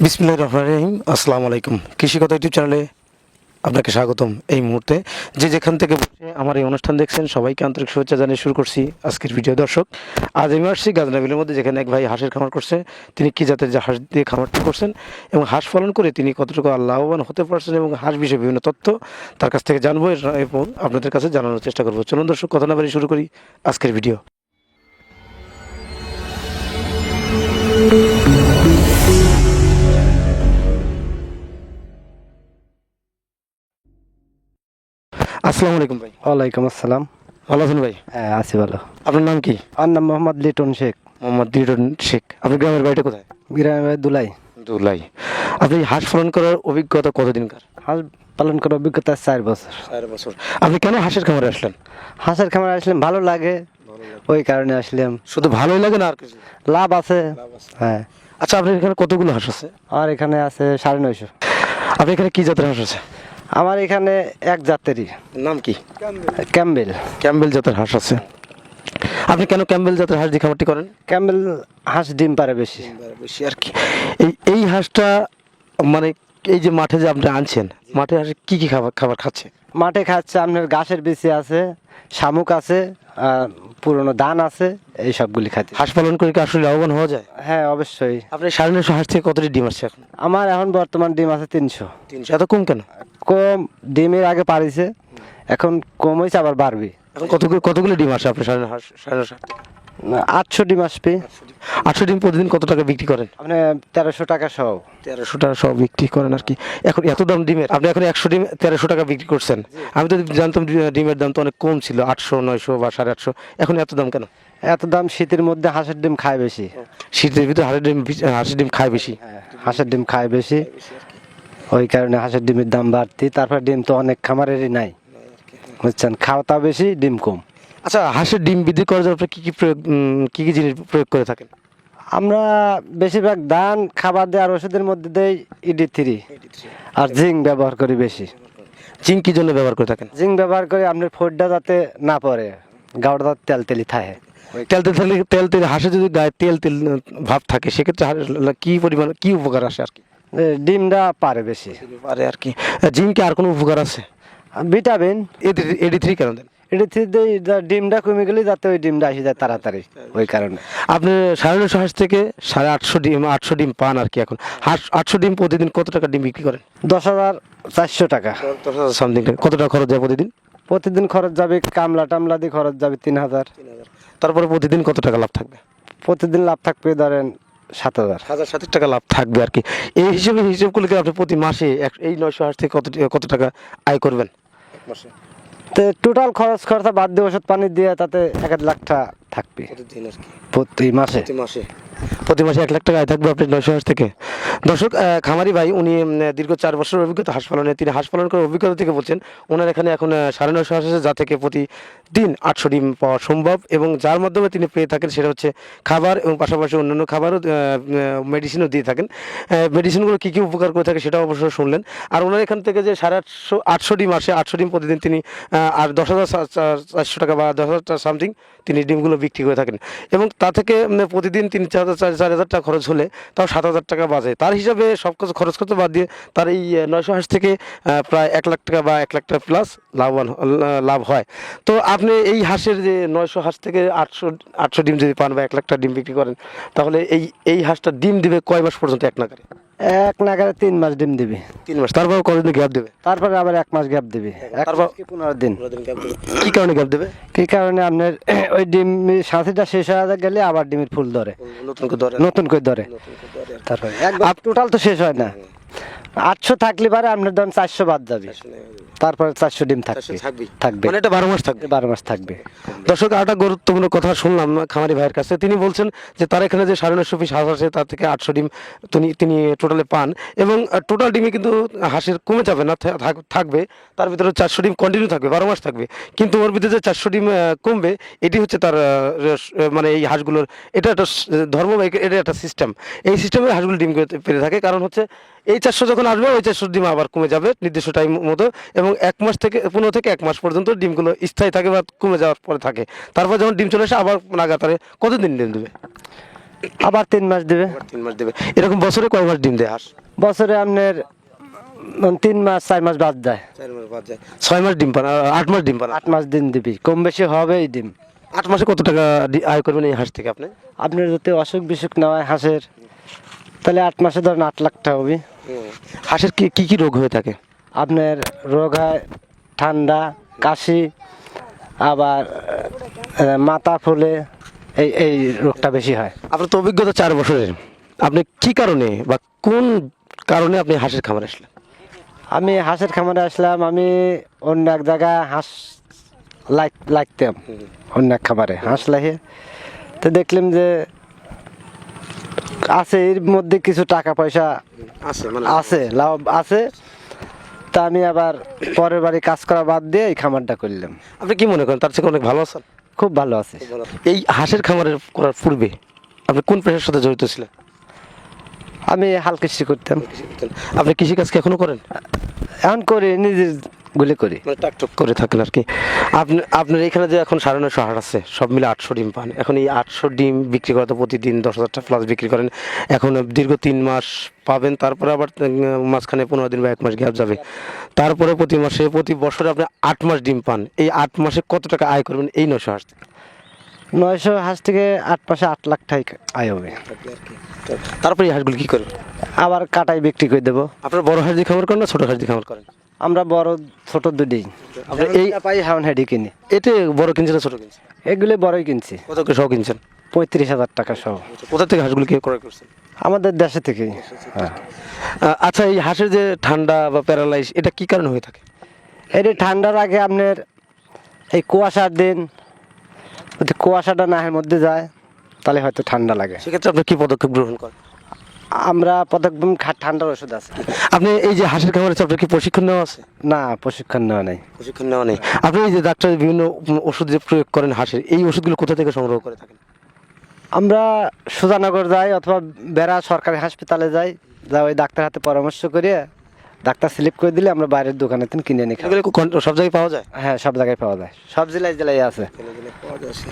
বিসমিল্লাহির রহমানির রহিম। আসসালামু আলাইকুম। কৃষি কথা ইউটিউব চ্যানেলে আপনাকে স্বাগতম। এই মুহূর্তে যে যেখান থেকে বসে আমার এই অনুষ্ঠান দেখছেন সবাইকে আন্তরিক শুভেচ্ছা জানিয়ে শুরু করছি আজকের ভিডিও। দর্শক, আজ আমি আসছি গাজনাবিলের মধ্যে, যেখানে এক ভাই হাঁসের খামার করছে। তিনি কী জাতের যে হাঁস দিয়ে খামারটি করছেন এবং হাঁস পালন করে তিনি কতটুকু লাভবান হতে পারছেন এবং হাঁস বিষয়ে বিভিন্ন তথ্য তার কাছ থেকে জানবো এবং আপনাদের কাছে জানানোর চেষ্টা করবো। চলুন দর্শক, কথা না বাড়িয়ে শুরু করি আজকের ভিডিও। আসসালামু আলাইকুম ভাই। ওয়ালাইকুম আসসালাম। ভালো আছেন ভাই? হ্যাঁ, আছি ভালো। আপনার নাম কি? আমার নাম মোহাম্মদ লিটন শেখ। মোহাম্মদ দিরন শেখ। আপনার গ্রামের বাড়িটা কোথায়? গ্রামের দুলাই। দুলাই। আপনি হাঁস পালন করার অভিজ্ঞতা কতদিনকার? হাঁস পালন করার অভিজ্ঞতা 4 বছর। 4 বছর। আপনি কেন হাঁসের খামারে আসলেন? হাঁসের খামারে আসলাম, ভালো লাগে, ওই কারণে আসলাম। শুধু ভালোই লাগে না আর কিছু? লাভ আছে। হ্যাঁ। আচ্ছা, আপনার এখানে কতগুলো হাঁস আছে? আর এখানে আছে 950। আপনি এখানে কি জাতের হাঁস আছে? আমার এখানে এক জাতেরই। নাম কি? ক্যাম্বেল। ক্যাম্বেল জাতের হাঁস আছে। আপনি কেন ক্যাম্বেল জাতের হাঁস দিয়ে খামারটি করেন? ক্যাম্বেল হাঁস ডিম পারে বেশি। বেশি আর কি। এই হাঁসটা মানে এই যে মাঠে যে আপনি আনছেন, মাঠে হাঁস কি কি খাবার খাবার খাচ্ছে? মাঠে খাচ্ছে আপনার ঘাসের বিচি আছে, শামুক আছে, পুরনো ধান আছে, এই সবগুলি খাচ্ছে। হাঁস পালন করে কি আসলে লাভবান হওয়া যায়? হ্যাঁ, অবশ্যই। আপনি 950 হাঁস থেকে কতটি ডিম আসছে এখন? আমার এখন বর্তমান ডিম আছে 300। 300? এত কম কেন? কম ডিমের আগে পারিছে, এখন কম হয়েছে, আবার বাড়বে। এখন কতগুলো ডিম আসে আপনার 950? 800 ডিম আসবে। 800 ডিম প্রতিদিন কত টাকা বিক্রি করেন? আপনি 1300 টাকা সহ। 1300 টাকা সহ বিক্রি করেন আর কি। এখন এত দাম ডিমের, আপনি এখন 100 ডিম 1300 টাকা বিক্রি করছেন। আমি তো জানতাম ডিমের দাম তো অনেক কম ছিল, 800, 900 বা 850। এখন এত দাম কেন? এত দাম শীতের মধ্যে হাঁসের ডিম খায় বেশি। শীতের ভিতরে হাঁসের ডিম খায় বেশি। হাঁসের ডিম খায় বেশি, ওই কারণে হাঁসের ডিমের দাম বাড়তি। তারপর ডিম তো অনেক খামারেরই নাই, বুঝছেন, খাওয়াটা বেশি, ডিম কম। আচ্ছা, হাঁসের ডিম বৃদ্ধি করার জন্য আপনি কি কি জিনিস প্রয়োগ করে থাকেন? আমরা বেশিরভাগ ধান খাবার দেওয়ার ওষুধের মধ্যে দেই ED3 আর জিঙ্ক ব্যবহার করি বেশি। জিঙ্ক কি জন্য ব্যবহার করে থাকেন? জিঙ্ক ব্যবহার করে আপনার ফোডটা যাতে না পড়ে, গাওটা যাতে তেল তেলি থাকে। তেল তেল হাঁসে যদি গায়ে তেল তেল ভাব থাকে, সেক্ষেত্রে কি পরিমাণ কি উপকার আসে আর কি? ডিমটা পারে বেশি। পারে আর কি। জিঙ্কে আর কোনো উপকার আছে? ভিটামিন ED3 কেন দেন? ED3 দেই, ডিমটা কমে গেলে যাতে ওই ডিমটা আসে যায় তাড়াতাড়ি, ওই কারণে। আপনি 950 হাঁস থেকে 850 ডিম পান আর কি। এখন হাঁস 800 ডিম প্রতিদিন কত টাকা ডিম বিক্রি করেন? 10,400 টাকা। 10,000 সামথিং টাকা। কত টাকা খরচ যায় প্রতিদিন? প্রতিদিন খরচ যাবে, কামলা টামলা দিয়ে খরচ যাবে 3,000। তারপরে প্রতিদিন কত টাকা লাভ থাকবে? প্রতিদিন লাভ থাকবে ধরেন 7,000। 1,060 টাকা লাভ থাকবে আর কি। এই হিসেব করলে কি আপনি প্রতি মাসে এই 900 হাঁস থেকে কত টাকা আয় করবেন মাসে? তো টোটাল খরচ খরচা বাদ দিয়ে ওষুধ পানি দিয়ে তাতে 1 লাখ টাকা থাকবে প্রতিদিন আর কি। প্রতি মাসে। প্রতি মাসে 1 লাখ টাকা আয় থাকবে আপনার 900 হাঁস থেকে। দর্শক, খামারি ভাই উনি দীর্ঘ 4 বছরের অভিজ্ঞতা হাঁস পালনে। তিনি হাঁস পালন করার অভিজ্ঞতা থেকে বলছেন ওনার এখানে এখন 950 হাঁস আছে, যা থেকে প্রতিদিন 800 ডিম পাওয়া সম্ভব এবং যার মাধ্যমে তিনি পেয়ে থাকেন সেটা হচ্ছে খাবার এবং পাশাপাশি অন্যান্য খাবারও, মেডিসিনও দিয়ে থাকেন। মেডিসিনগুলো কী কী উপকার করে থাকে সেটাও অবশ্যই শুনলেন। আর ওনার এখান থেকে যে 850 ডিম আসে, 800 ডিম প্রতিদিন তিনি আর 10,400 টাকা বা 10,000 টাকা সামথিং তিনি ডিমগুলো বিক্রি করে থাকেন এবং তা থেকে প্রতিদিন 3,000-4,000 টাকা খরচ হলে তাও 7,000 টাকা বাজে। তার হিসাবে সব কিছু খরচ করতে বাদ দিয়ে তার এই 900 হাঁস থেকে প্রায় 1 লাখ টাকা বা 1 লাখ টাকা প্লাস লাভ হয়। তো আপনি এই হাঁসের যে 900 হাঁস থেকে 800 ডিম যদি পান বা 1 লাখ টাকা ডিম বিক্রি করেন, তাহলে এই হাঁসটা ডিম দিবে কয় মাস পর্যন্ত এক নাগারে? 1 নাগারে 3 মাস ডিম দিবে। 3 মাস। তারপর কতদিন গ্যাপ দেবে? তারপরে আবার 1 মাস গ্যাপ দিবে। তারপর 15 দিন। কি কারণে গ্যাপ দেবে? কি কারণে আপনার ওই ডিম সাথীটা শেষ হয়ে গেলে আবার ডিমের ফুল ধরে, নতুন করে ধরে। তারপরে একবার টোটাল তো শেষ হয় না। 800 থাকলে পারে আপনার ধরেন 400 বাদ যাবে, তারপরে 400 ডিম থাকবে। মানে এটা 12 মাস থাকবে। 12 মাস থাকবে। দর্শক, আরেকটা গুরুত্বপূর্ণ কথা শুনলাম খামারি ভাইয়ের কাছে। তিনি বলছেন যে তার এখানে যে 950 পিস হাঁস আছে তার থেকে 800 ডিম তিনি টোটালে পান এবং টোটাল ডিমে কিন্তু হাঁসের কমে যাবে না, থাকবে। তার ভিতরে 400 ডিম কন্টিনিউ থাকবে, 12 মাস থাকবে। কিন্তু ওর ভিতরে যে 400 ডিম কমবে, এটি হচ্ছে তার মানে এই হাঁসগুলোর এটা একটা ধর্ম বা এটা একটা সিস্টেম। এই সিস্টেমে হাঁসগুলো ডিম পেরে থাকে। কারণ হচ্ছে এই 400 যখন আসবে ওই 400 ডিম আবার কমে যাবে নির্দিষ্ট টাইম মতো এবং 1 মাস থেকে 15 থেকে 1 মাস পর্যন্ত ডিমগুলো স্থায়ী থাকে বা কমে যাওয়ার পরে থাকে। তারপর যখন ডিম চলে আসে আবার লাগাতারে কতদিন ডিম দেবে? আবার 3 মাস দেবে। আবার 3 মাস দেবে। এরকম বছরে কয় মাস ডিম দেয় হাঁস? বছরে আপনার 3 মাস 4 মাস বাদ যায়। 4 মাস বাদ যায়। 6 মাস ডিম পান, 8 মাস ডিম পান। 8 মাস দিন দিবি, কম বেশি হবেই ডিম। 8 মাসে কত টাকা আয় করবেন এই হাঁস থেকে আপনি? আপনার যদি অসুখ বিসুখ না হয় হাঁসের, তাহলে 8 মাসে ধরেন 8 লাখ টাকা হবে। হাঁসের কি কি কি রোগ হয়ে থাকে? আপনার রোগ হয় ঠান্ডা, কাশি, আবার মাথা ফুলে, এই রোগটা বেশি হয়। আপনার তো অভিজ্ঞতা 4 বছরের, আপনি কি কারণে বা কোন কারণে আপনি হাঁসের খামারে আসলেন? আমি হাঁসের খামারে আসলাম, আমি অন্য এক জায়গায় হাঁস লাগতাম, অন্য এক খামারে হাঁস লাগে। তো দেখলাম যে আছে এর মধ্যে কিছু টাকা পয়সা আছে, লাভ আছে। তা আমি আবার পরের বাড়ি কাজ করা বাদ দিয়ে এই খামারটা করলাম। আপনি কি মনে করেন তার থেকে অনেক ভালো আছেন? খুব ভালো আছে। এই হাঁসের খামারের করার পূর্বে আপনি কোন পেশার সাথে জড়িত ছিলেন? আমি হাল কৃষি করতাম, আপনি কৃষিকাজ কি এখনো করেন? এখন করি, নিজের গুলি করি। মানে টাকটুক করে থাকেন আর কি। আপনার এখানে যে এখন 950 হাঁস আছে, সব মিলে 800 ডিম পান। এখন এই 800 ডিম বিক্রি করতে প্রতিদিন 10,000 টাকা প্লাস বিক্রি করেন। এখন দীর্ঘ 3 মাস পাবেন, তারপরে আবার মাঝখানে 15 দিন বা 1 মাস গ্যাপ যাবে। তারপরে প্রতি বছরে আপনি 8 মাস ডিম পান। এই 8 মাসে কত টাকা আয় করবেন এই 900 হাঁস থেকে? 900 হাঁস থেকে 8 মাসে 8 লাখ টাকা আয় হবে। তারপরে এই হাঁসগুলো কি করেন? আবার কাটাই বিক্রি করে দেবো। আপনার বড় হাঁস দিয়ে খামার করেন না ছোট হাঁস দিয়ে খামার করেন? আমরা বড় ছোট দুটোই। আপনার এই পাই হাউন হেডি কিনি। এতে বড় কিনছেন না ছোট কিনছেন? এগুলি বড়ই কিনছি, কত করে সহ কিনছেন? 35,000 টাকা সহ। কোথা থেকে হাঁসগুলো কি ক্রয় করছেন? আমাদের দেশে থেকেই। হ্যাঁ, আচ্ছা, এই হাঁসের যে ঠান্ডা বা প্যারালাইজ এটা কি কারণে হয়ে থাকে? এটি ঠান্ডার আগে আপনার এই কুয়াশার দিন, যদি কুয়াশাটা নাহের মধ্যে যায় তাহলে হয়তো ঠান্ডা লাগে। সেক্ষেত্রে আপনি কি পদক্ষেপ গ্রহণ করেন? আমরা পদক্ষেপ ঠান্ডার ওষুধ আছে। আপনি এই যে হাঁসের খামারে আপনার কি প্রশিক্ষণ নেওয়া আছে? না, প্রশিক্ষণ নেওয়া নেই। প্রশিক্ষণ নেওয়া নেই। আপনি এই যে ডাক্তার বিভিন্ন ওষুধ যে প্রয়োগ করেন হাঁসের, এই ওষুধগুলো কোথা থেকে সংগ্রহ করে থাকেন? আমরা সুজানগর যাই অথবা বেড়া সরকারি হাসপাতালে যাই, যা ওই ডাক্তার হাতে পরামর্শ করিয়ে ডাক্তার স্লিপ করে দিলে আমরা বাইরের দোকানে থেকে কিনে নিই। এগুলো সব জায়গায় পাওয়া যায়? হ্যাঁ, সব জায়গায় পাওয়া যায়, সব জেলায় জেলায় আছে।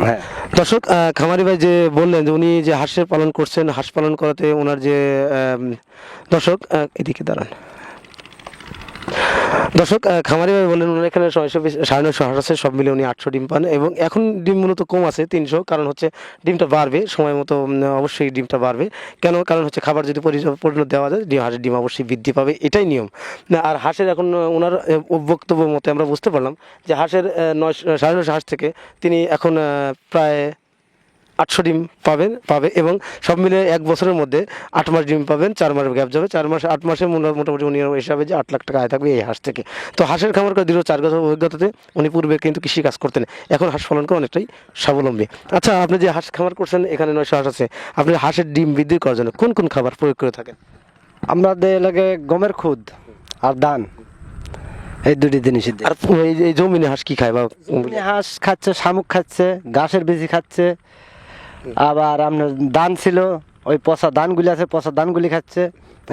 হ্যাঁ, দর্শক, খামারি ভাই যে বললেন যে উনি যে হাঁসের পালন করছেন, হাঁস পালন করাতে ওনার যে দর্শক এদিকে দাঁড়ান। দর্শক, খামারি ভাই বললেন ওনার এখানে 950 হাঁস আছে, সব মিলে উনি 800 ডিম পান। এবং এখন ডিম মূলত কম আছে 300, কারণ হচ্ছে ডিমটা বাড়বে সময় মতো, অবশ্যই ডিমটা বাড়বে। কেন? কারণ হচ্ছে খাবার যদি পরিণত দেওয়া যায় হাঁসের ডিম অবশ্যই বৃদ্ধি পাবে, এটাই নিয়ম। আর হাঁসের এখন ওনার বক্তব্য মতে আমরা বুঝতে পারলাম যে হাঁসের 950 হাঁস থেকে তিনি এখন প্রায় 800 ডিম পাবে এবং সব মিলে 1 বছরের মধ্যে 8 মাস ডিম পাবেন, 4 মাস গ্যাপ যাবে, 4 মাস 8 মাসে মোটামুটি উনি হিসাবে যে 8 লাখ টাকা আয় থাকবে এই হাঁস থেকে। তো হাঁসের খামার করে দীর্ঘ 4 বছর অভিজ্ঞতাতে উনি পূর্বে কিন্তু কৃষি কাজ করতেন, এখন হাঁস পালন করে অনেকটাই স্বাবলম্বী। আচ্ছা, আপনি যে হাঁস খামার করছেন, এখানে 900 হাঁস আছে, আপনি হাঁসের ডিম বৃদ্ধি করার জন্য কোন কোন খাবার প্রয়োগ করে থাকেন? আমাদের লাগে গমের খুদ আর ধান, এই দুটি জিনিসই দিই। আর এই জমিনে হাঁস কি খায়? বা হাঁস খাচ্ছে, শামুক খাচ্ছে, ঘাসের বিচি খাচ্ছে, আবার আপনার ধান ছিল, ওই পচা ধানগুলি আছে, পচা ধানগুলি খাচ্ছে।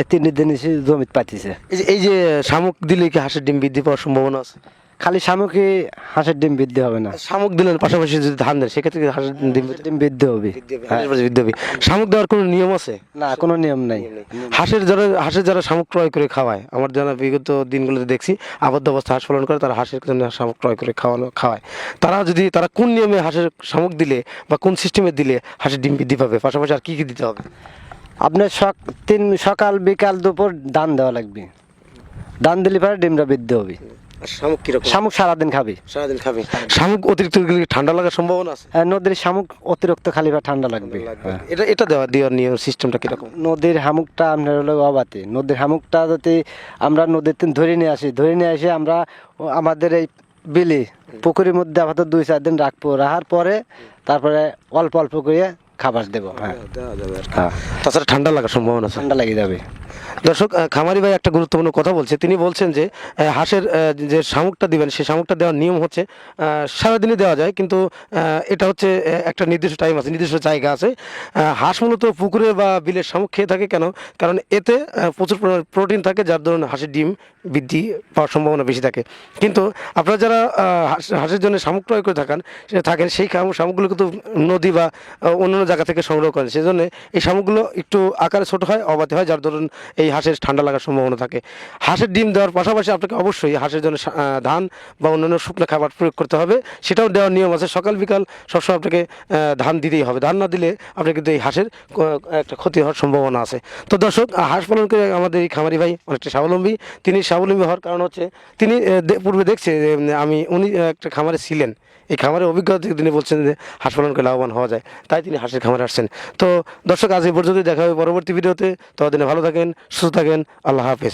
এই তিনটি জিনিসই জমিতে পাতিছে। এই যে শামুক দিলে কি হাঁসের ডিম বৃদ্ধি পাওয়ার সম্ভাবনা আছে? খালি শামুকই হাঁসের ডিম বৃদ্ধি হবে না, শামুক দিলেন পাশাপাশি যদি ধান দেন সেক্ষেত্রে কি হাঁসের ডিম ডিম বৃদ্ধি হবে। হ্যাঁ, বৃদ্ধি হবে। শামুক দেওয়ার কোনো নিয়ম আছে? না, কোনো নিয়ম নাই। হাঁসের যারা শামুক ক্রয় করে খাওয়ায়, আমার জানা বিগত দিনগুলোতে দেখছি আবদ্ধ অবস্থা হাঁস পালন করে, তারা হাঁসের জন্য শামুক ক্রয় করে খাওয়ায়। তারা কোন নিয়মে হাঁসের শামুক দিলে বা কোন সিস্টেমে দিলে হাঁসের ডিম বৃদ্ধি পাবে, পাশাপাশি আর কি কি দিতে হবে? আপনার সকাল বিকাল দুপুর দান দেওয়া লাগবে, দান দিলে পরে ডিমটা বৃদ্ধি হবে। শামুক কিরকম? শামুক সারাদিন খাবে। সারাদিন খাবে। শামুক অতিরিক্ত ঠান্ডা লাগার সম্ভাবনা আছে? নদীর শামুক অতিরিক্ত খালি বা ঠান্ডা লাগবে। এটা দেওয়ার নিয়ম সিস্টেমটা কিরকম? নদীর শামুকটা আপনার হলো অবাতে, নদীর শামুকটা যদি আমরা নদীতে ধরে নিয়ে এসে আমরা আমাদের এই বিলে পুকুরের মধ্যে আপাতত 2-4 দিন রাখবো, রাখার পরে তারপরে অল্প অল্প করে খাবার দেবো। হ্যাঁ, তাছাড়া ঠান্ডা লাগার সম্ভাবনা আছে? ঠান্ডা লেগে যাবে। দর্শক, খামারি ভাই একটা গুরুত্বপূর্ণ কথা বলছে। তিনি বলছেন যে হাঁসের যে শামুকটা দিবেন সেই শামুকটা দেওয়ার নিয়ম হচ্ছে সারাদিনই দেওয়া যায়, কিন্তু এটা হচ্ছে একটা নির্দিষ্ট টাইম আছে, নির্দিষ্ট জায়গা আছে। হাঁস মূলত পুকুরে বা বিলের শামুক খেয়ে থাকে কেন? কারণ এতে প্রচুর পরিমাণে প্রোটিন থাকে, যার ধরুন হাঁসের ডিম বৃদ্ধি পাওয়ার সম্ভাবনা বেশি থাকে। কিন্তু আপনারা যারা হাঁসের জন্য শামুক ক্রয় করে থাকেন সেই শামুকগুলো কিন্তু নদী বা অন্যান্য জায়গা থেকে সংগ্রহ করেন, সেই জন্য এই শামুকগুলো একটু আকারে ছোট হয়, অবাধে হয়, যার ধরুন এই হাঁসের ঠান্ডা লাগার সম্ভাবনা থাকে। হাঁসের ডিম দেওয়ার পাশাপাশি আপনাকে অবশ্যই হাঁসের জন্য ধান বা অন্যান্য শুকনো খাবার প্রয়োগ করতে হবে, সেটাও দেওয়ার নিয়ম আছে। সকাল বিকাল সবসময় আপনাকে ধান দিতেই হবে, ধান না দিলে আপনার কিন্তু এই হাঁসের একটা ক্ষতি হওয়ার সম্ভাবনা আছে। তো দর্শক, হাঁস পালন করে আমাদের এই খামারি ভাই অনেকটা স্বাবলম্বী। তিনি স্বাবলম্বী হওয়ার কারণ হচ্ছে তিনি পূর্বে দেখছে যে উনি একটা খামারে ছিলেন, এই খামারের অভিজ্ঞতা থেকে তিনি বলছেন যে হাঁস পালন করে লাভবান হওয়া যায়, তাই তিনি হাঁসের খামারে আসছেন। তো দর্শক, আজ এই পর্যন্তই, দেখা হবে পরবর্তী ভিডিওতে। ততদিনে ভালো থাকেন, সুস্থ থাকেন, আল্লাহ হাফেজ।